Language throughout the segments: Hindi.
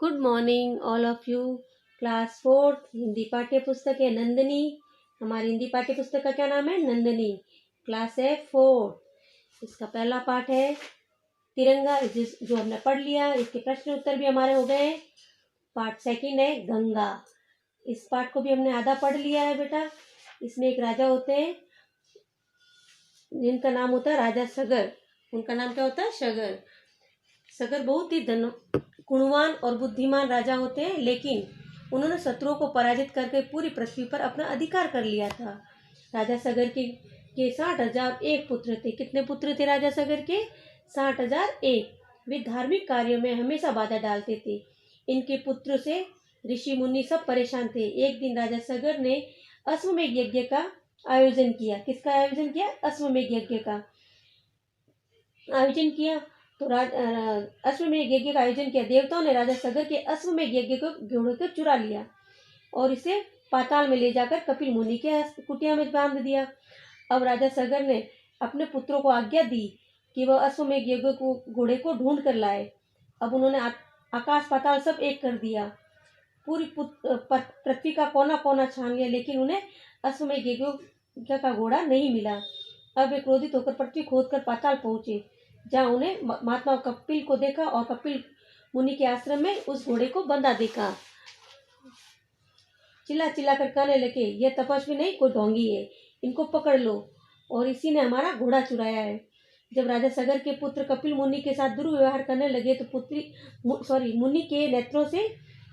Good morning all of you. Class fourth Hindi पाठ्य पुस्तक है नंदिनी। हमारी हिंदी पाठ्य पुस्तक का क्या नाम है? नंदिनी। क्लास है फोर्थ। इसका पहला पाठ है तिरंगा, जो हमने पढ़ लिया। इसके प्रश्न उत्तर भी हमारे हो गए। पाठ सेकंड है गंगा। इस पाठ को भी हमने आधा पढ़ लिया है बेटा। इसमें एक राजा होते हैं जिनका नाम होता है राजा सगर। उनका नाम क्या होता है? सगर। सगर बहुत ही गुणवान और बुद्धिमान राजा होते हैं, लेकिन उन्होंने शत्रुओं को पराजित करके पूरी पृथ्वी पर अपना अधिकार कर लिया था। राजा सगर के 60,001 पुत्र थे। कितने पुत्र थे राजा सगर के? 60,001। वे धार्मिक कार्यों में हमेशा बाधा डालते थे। इनके पुत्र से ऋषि मुनि सब परेशान थे। एक दिन राजा सगर ने अश्वमेध यज्ञ का आयोजन किया। किसका आयोजन किया? अश्वमेध यज्ञ का आयोजन किया। तो अश्वमेध यज्ञ का आयोजन किया। देवताओं ने राजा सगर के अश्वमेध यज्ञ को घोड़े को चुरा लिया और इसे पाताल में ले जाकर कपिल मुनि के कुटिया में बांध दिया। अब राजा सगर ने अपने पुत्रों को आज्ञा दी कि वह अश्वमेध यज्ञ को घोड़े को ढूंढ कर लाए। अब उन्होंने आकाश पाताल सब एक कर दिया, पूरी पृथ्वी का कोना कोना छान लिया, लेकिन उन्हें अश्वमेध यज्ञ का घोड़ा नहीं मिला। अब वे क्रोधित होकर पृथ्वी खोदकर पाताल पहुंचे, जहाँ उन्हें महात्मा कपिल को देखा और कपिल मुनि के आश्रम में उस घोड़े को बंधा देखा। चिल्ला चिल्ला कर कहने लगे, यह तपस्वी नहीं, कोई ढोंगी है, इनको पकड़ लो, और इसी ने हमारा घोड़ा चुराया है। जब राजा सगर के पुत्र कपिल मुनि के साथ दुर्व्यवहार करने लगे तो मुनि के नेत्रों से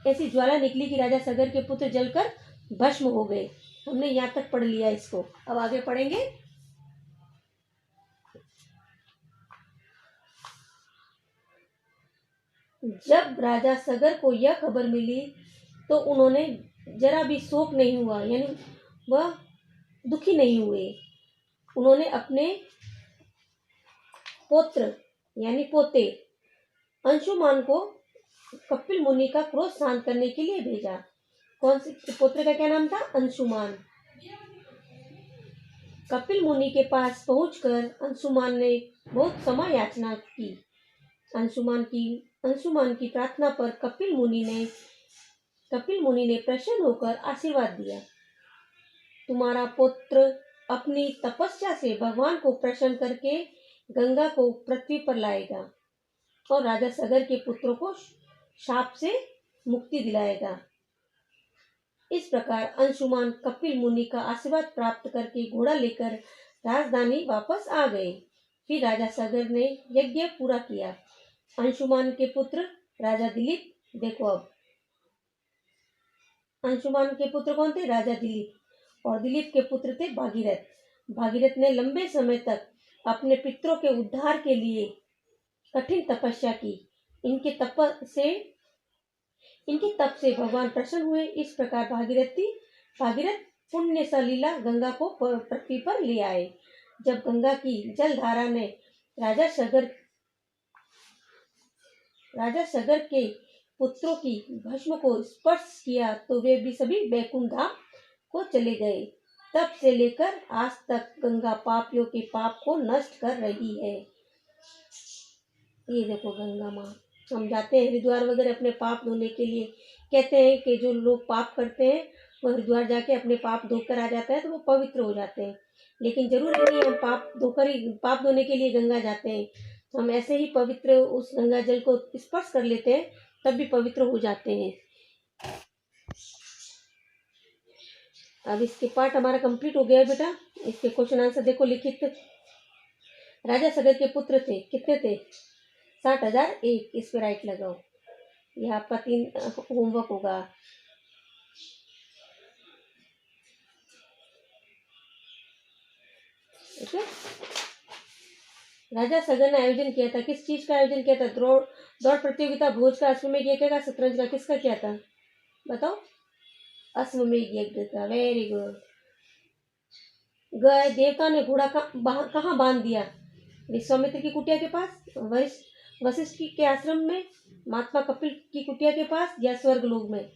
ऐसी ज्वाला निकली कि राजा सगर के पुत्र जलकर भस्म हो गए। हमने यहाँ तक पढ़ लिया इसको। अब आगे पढ़ेंगे। जब राजा सगर को यह खबर मिली तो उन्होंने जरा भी शोक नहीं हुआ, यानी वह दुखी नहीं हुए। उन्होंने अपने पुत्र यानी पोते अंशुमान को कपिल मुनि का क्रोध शांत करने के लिए भेजा। कौन से पुत्र का क्या नाम था? अंशुमान। कपिल मुनि के पास पहुंचकर अंशुमान ने बहुत समय याचना की। अंशुमान की प्रार्थना पर कपिल मुनि ने प्रसन्न होकर आशीर्वाद दिया। तुम्हारा पुत्र अपनी तपस्या से भगवान को प्रसन्न करके गंगा को पृथ्वी पर लाएगा और राजा सगर के पुत्रों को शाप से मुक्ति दिलाएगा। इस प्रकार अंशुमान कपिल मुनि का आशीर्वाद प्राप्त करके घोड़ा लेकर राजधानी वापस आ गए। फिर राजा सगर ने यज्ञ पूरा किया। अंशुमान के पुत्र राजा दिलीप, देखो अब अंशुमान के पुत्र कौन थे? राजा दिलीप। और दिलीप के पुत्र थे भागीरथ। भागीरथ ने लंबे समय तक अपने पितरों के उद्धार के लिए कठिन तपस्या की। इनके तप से भगवान प्रसन्न हुए। इस प्रकार भागीरथ पुण्य सलीला गंगा को पृथ्वी पर ले आए। जब गंगा की जलधारा ने राजा सगर के पुत्रों की भस्म को स्पर्श किया तो वे भी सभी बैकुंठ धाम को चले गए। तब से लेकर आज तक गंगा पापियों के पाप को नष्ट कर रही है। ये देखो गंगा माँ। हम जाते हैं हरिद्वार वगैरह अपने पाप धोने के लिए। कहते हैं कि जो लोग पाप करते हैं वो हरिद्वार जाके अपने पाप धोकर आ जाता है तो वो पवित्र हो जाते हैं। लेकिन जरूरी नहीं हम पाप धोने के लिए गंगा जाते हैं। हम ऐसे ही पवित्र उस गंगा जल को स्पर्श कर लेते हैं तब भी पवित्र हो जाते हैं। अब इसके पाठ हमारा कंप्लीट हो गया है बेटा। इसके क्वेश्चन आंसर देखो लिखित। राजा सगर के पुत्र थे, कितने थे? 60,001। इस पे राइट लगाओ। यह आपका 3 होमवर्क होगा। ओके। राजा सगर ने आयोजन किया था। किस चीज का आयोजन किया था? दौड़ प्रतियोगिता, भोज का, अश्वमेध यज्ञ का, शतरंज का, किसका किया था? बताओ। अश्वमेध यज्ञ का। Very good. गए देवता ने घोड़ा कहाँ बांध दिया? विश्वामित्र की कुटिया के पास, वशिष्ठ के आश्रम में, महात्मा कपिल की कुटिया के पास, या स्वर्ग लोक में?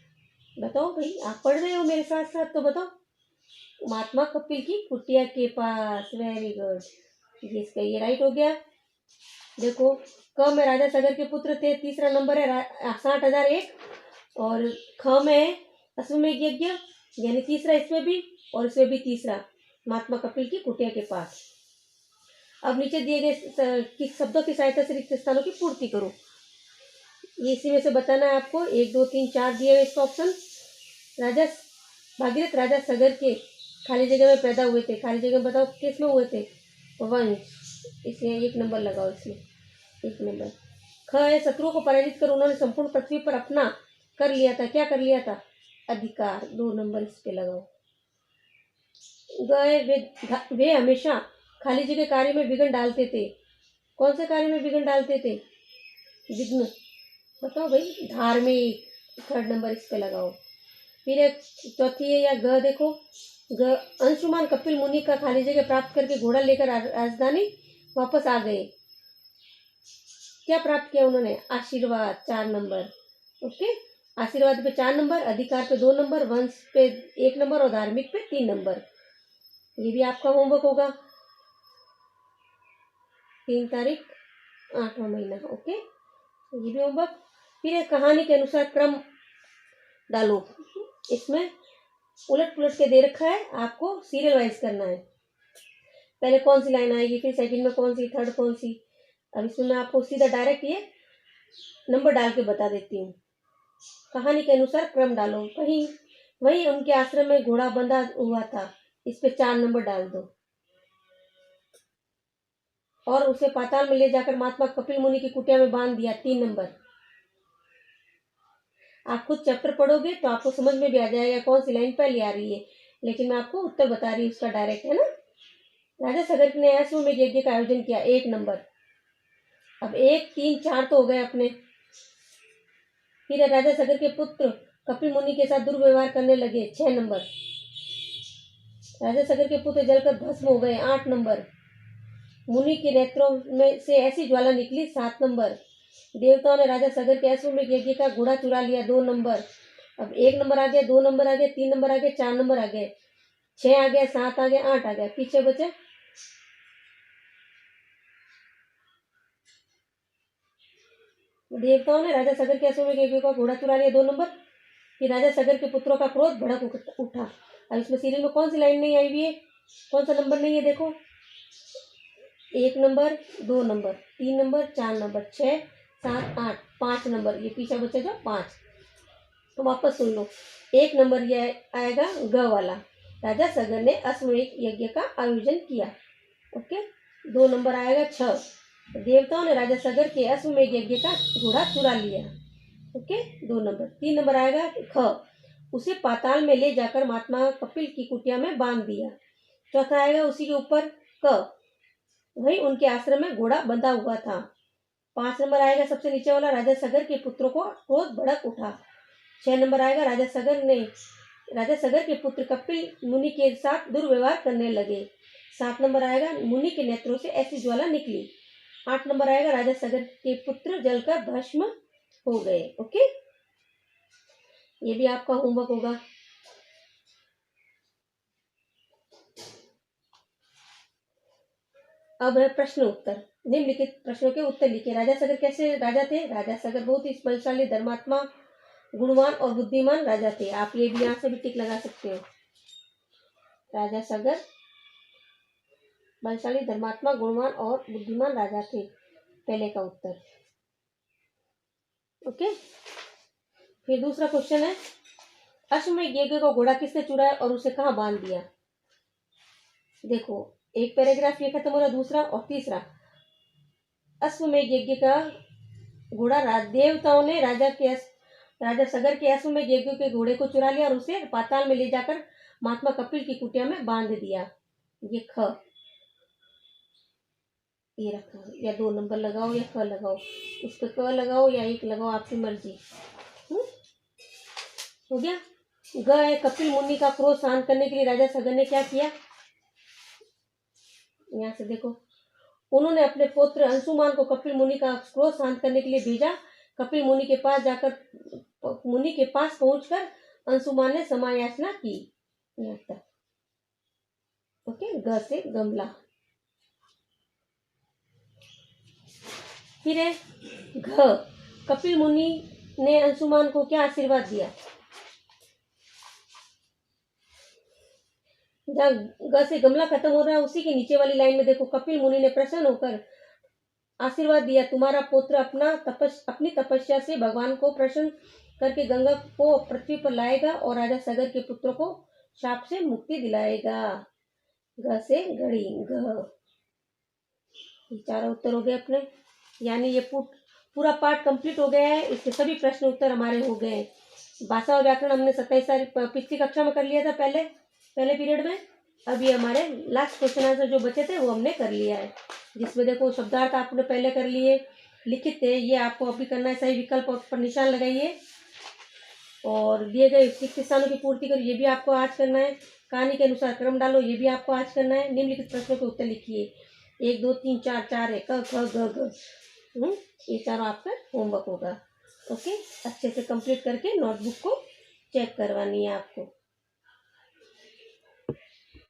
बताओ भाई, आप पढ़ रहे हो मेरे साथ साथ तो बताओ। महात्मा कपिल की कुटिया के पास। Very good. ये इसका ये राइट हो गया। देखो, क में राजा सगर के पुत्र थे, तीसरा नंबर है 60,001। और ख में अश्वमेध यज्ञ, यानी तीसरा इसमें भी, और इसमें भी तीसरा, महात्मा कपिल की कुटिया के पास। अब नीचे दिए गए किस शब्दों की सहायता से रिक्त स्थानों की पूर्ति करो। ये इसी में से बताना है आपको। 1 2 3 4 दिए हुए इसका ऑप्शन। राजा भागीरथ राजा सगर के खाली जगह में पैदा हुए थे। खाली जगह में बताओ किस में हुए थे? वंश। इसमें 1 नंबर लगाओ, इसमें 1 नंबर। ख है शत्रुओं को पराजित कर उन्होंने संपूर्ण पृथ्वी पर अपना कर लिया था। क्या कर लिया था? अधिकार। 2 नंबर इस पे लगाओ। ग है वे हमेशा खाली जगह कार्य में विघ्न डालते थे। कौन से कार्य में विघ्न डालते थे? विघ्न बताओ भाई। धार्मिक। 3rd नंबर इस पे लगाओ। फिर एक चौथी है या ग, देखो ग, अंशुमान कपिल मुनि का खाली जगह प्राप्त करके घोड़ा लेकर राजधानी वापस आ गए। क्या प्राप्त किया उन्होंने? आशीर्वाद। 4 नंबर। ओके, आशीर्वाद पे 4 नंबर, अधिकार पे 2 नंबर, वंश पे 1 नंबर और धार्मिक पे 3 नंबर। ये भी आपका होमवर्क होगा। 3 तारीख 8वां महीना। ओके, ये भी होमवर्क। फिर एक कहानी के अनुसार क्रम डालो। इसमें उलट पुलट के दे रखा है, आपको सीरियल वाइज करना है। पहले कौन सी लाइन आएगी, फिर सेकंड में कौन सी, थर्ड कौन सी। अब इसमें मैं आपको सीधा डायरेक्ट ये नंबर डाल के बता देती हूँ। कहानी के अनुसार क्रम डालो। कहीं वही उनके आश्रम में घोड़ा बंधा हुआ था, इस पे 4 नंबर डाल दो। और उसे पाताल में ले जाकर महात्मा कपिल मुनि की कुटिया में बांध दिया, 3 नंबर। आप खुद चैप्टर पढ़ोगे तो आपको समझ में भी आ जाएगा कौन सी लाइन पहले आ रही है, लेकिन मैं आपको उत्तर बता रही हूँ उसका डायरेक्ट, है ना। राजा सगर ने अश्वमेध यज्ञ का आयोजन किया, 1 नंबर। अब 1 3 4 तो हो गए अपने। फिर राजा सगर के पुत्र कपिल मुनि के साथ दुर्व्यवहार करने लगे, 6 नंबर। राजा सगर के पुत्र जलकर भस्म हो गए, 8 नंबर। मुनि के नेत्रों में से ऐसी ज्वाला निकली, 7 नंबर। देवताओं ने राजा सगर के अश्वमेध यज्ञ का घोड़ा चुरा लिया, 2 नंबर। अब 1 नंबर आ गया, 2 नंबर आ गया, 3 नंबर आ गया, 4 नंबर आ गए, 6 आ गया, 7 आ गया, 8 आ गया। पीछे बचे देवताओं ने राजा सगर के अश्वमेध यज्ञ का घोड़ा चुरा लिया, 2 नंबर। फिर राजा सगर के पुत्रों का क्रोध भड़क उठा। अब इसमें सीरियल में कौन सी लाइन नहीं आई हुई है, कौन सा नंबर नहीं है? देखो, 1 number, 2 number, 3 number, 4 number, 6 7 8, 5 number. ये पीछे बचे जो 5। तो वापस सुन लो। 1 नंबर ये आएगा ग वाला, राजा सगर ने अश्वमेध यज्ञ का आयोजन किया। ओके। 2 नंबर आएगा 6, देवताओं ने राजा सगर के अश्वमेध यज्ञ का घोड़ा चुरा लिया। Okay, 2 number. 3 नंबर आएगा ख, उसे पाताल में ले जाकर महात्मा कपिल की कुटिया में बांध दिया। चौथा आएगा उसी के ऊपर क, वही उनके आश्रम में घोड़ा बंधा हुआ था। 5 नंबर आएगा सबसे नीचे वाला, राजा सगर के पुत्रों को क्रोध भड़क उठा। 6 नंबर आएगा राजा सगर के पुत्र कपिल मुनि के साथ दुर्व्यवहार करने लगे। 7 नंबर आएगा मुनि के नेत्रों से ऐसी ज्वाला निकली। 8 नंबर आएगा राजा सगर के पुत्र जलकर भस्म हो गए। ओके, ये भी आपका होमवर्क होगा। अब है प्रश्न उत्तर। निम्नलिखित प्रश्नों के उत्तर लिखिए। राजा सगर कैसे राजा थे? राजा सगर बहुत ही बलशाली, धर्मात्मा, गुणवान और बुद्धिमान राजा थे। आप ये भी यहाँ से भी टिक लगा सकते हो। राजा सगर बलशाली, धर्मात्मा, गुणवान और बुद्धिमान राजा थे, पहले का उत्तर। ओके, फिर दूसरा क्वेश्चन है, अश्वमेध यज्ञ को घोड़ा किसने चुराया और उसे कहाँ बांध दिया? देखो, एक पैराग्राफ ये खत्म हो रहा, दूसरा और तीसरा। अश्वमेध यज्ञ का घोड़ा देवताओं ने राजा सगर के अश्वमेध यज्ञ के घोड़े को चुरा लिया और उसे पाताल में ले जाकर महात्मा कपिल की कुटिया में बांध दिया। ये ख, ये रखा, या 2 नंबर लगाओ या ख लगाओ, इस पे क लगाओ या 1 लगाओ, आपकी मर्जी। हो गया। ग है कपिल मुनि का क्रोध शांत करने के लिए राजा सगर ने क्या किया? यहाँ से देखो, उन्होंने अपने पुत्र अंशुमान को कपिल मुनि का क्रोध शांत करने के लिए भेजा। कपिल मुनि के पास पहुंचकर अंशुमान ने क्षमा याचना की। यहाँ तक। ओके, ग से गमला। फिर है घ, कपिल मुनि ने अंशुमान को क्या आशीर्वाद दिया। जहाँ ग से गमला खत्म हो रहा है उसी के नीचे वाली लाइन में देखो, कपिल मुनि ने प्रसन्न होकर आशीर्वाद दिया, तुम्हारा पुत्र अपनी तपस्या से भगवान को प्रसन्न करके गंगा को पृथ्वी पर लाएगा और राजा सगर के पुत्रों को शाप से मुक्ति दिलाएगा। ग से घड़ी घ। ये चारों उत्तर हो गए अपने, यानी ये पूरा पार्ट कंप्लीट हो गया है। इसके सभी प्रश्न उत्तर हमारे हो गए। भाषा और व्याकरण हमने 27 सारी पिछली कक्षा में कर लिया था, पहले पीरियड में। अभी हमारे लास्ट क्वेश्चन आंसर जो बचे थे वो हमने कर लिया है, जिसमें देखो शब्दार्थ आपने पहले कर लिए, लिखित थे ये आपको अभी करना है। सही विकल्प पर निशान लगाइए और दिए गए रिक्त स्थानों की पूर्ति करो, ये भी आपको आज करना है। कहानी के अनुसार क्रम डालो, ये भी आपको आज करना है। निम्नलिखित प्रश्नों के उत्तर लिखिए। 1 2 3 4 4 है, क ख ग घ। ये चारों आपका होमवर्क होगा। ओके, अच्छे से कंप्लीट करके नोटबुक को चेक करवानी है आपको।